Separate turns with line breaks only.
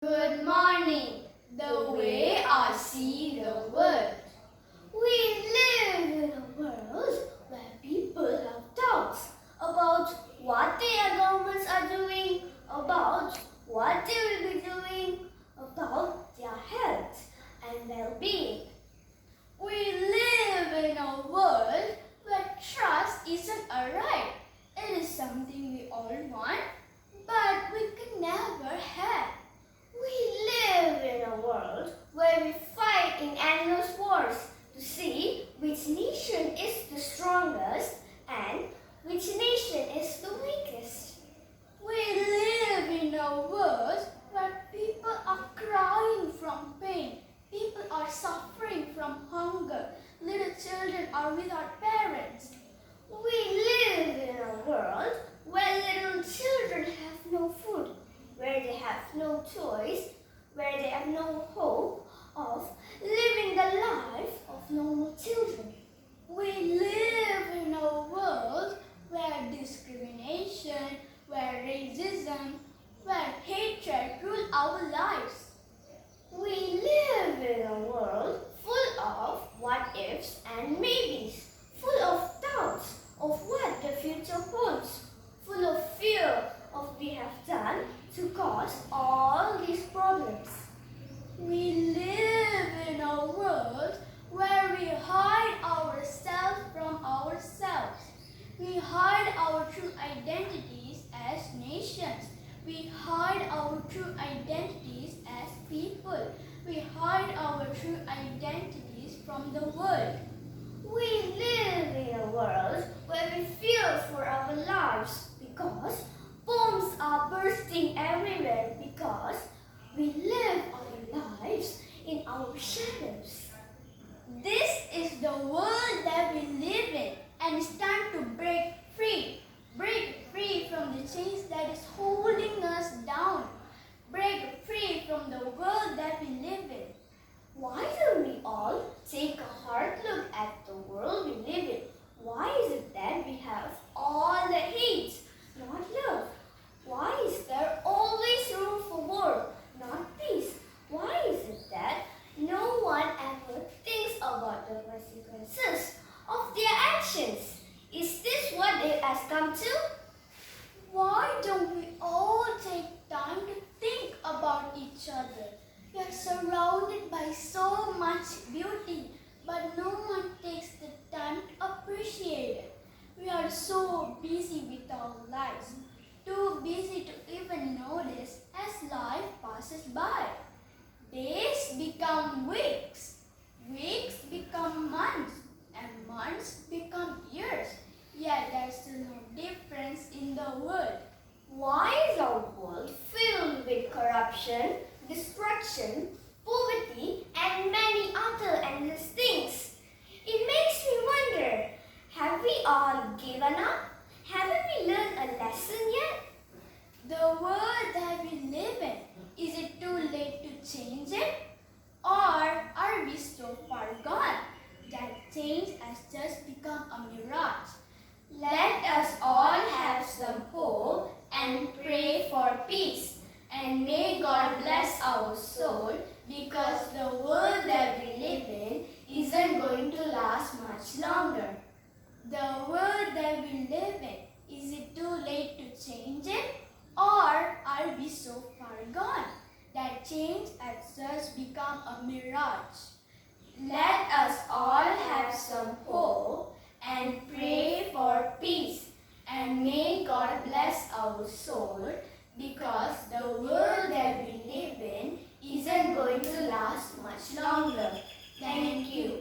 Good morning. The way I see the world. We live in a world where people have thoughts about what their governments are doing, about what they will be doing, about their health and well-being. We live in a world where trust isn't a right. It is something we all want, but we can never have. We live in a world where we fight in endless wars to see which nation is the strongest and which nation is the weakest. We live in a world where people are crying from pain, people are suffering from hunger, little children are without parents. We live in a world where little children have no food, where they have no choice, where they have no hope of living the life of normal children. We live in a world where discrimination, where racism, where hatred rule our lives. We live in a world full of what-ifs and maybes, full of doubts of what the future holds, full of fear of what we have done to cause all these problems. We live in a world where we hide ourselves from ourselves. We hide our true identities as nations. We hide our true identities as people. We hide our true identities from the world. We live in a world where we fear for our lives because bombs are bursting everywhere, because we live our lives in our shadows. This is the world that we live in, and it's time to break free. Break free from the chains that is holding us down. Break free from the world that we live in. Why don't we all take a hard look at the world we live in? Why is it that we have all the hate, not love? Why is there always room for war, not peace? Why is it that no one ever thinks about the consequences of their actions? Is this what it has come to? Why don't we all take time to think about each other? We are surrounded by so much beauty, but no one takes the time to appreciate it. We are so busy with our lives, too busy to even notice as life passes by. Days become weeks, weeks become months, and months become years. Yet there is still no difference in the world. Why is our world filled with corruption, destruction, poverty, and many other endless things? It makes me wonder, have we all given up? Haven't we learned a lesson yet? The world that we live in, is it too late to change it? Or are we so far gone that change has just become a mirage? Let us all have some hope and pray for peace. And may God bless our soul, because the world that we live in isn't going to last much longer. The world that we live in, is it too late to change it? Or are we so far gone that change has just become a mirage? Let us all have some hope and pray for peace. And may God bless our soul, because the world that we live in isn't going to last much longer. Thank you.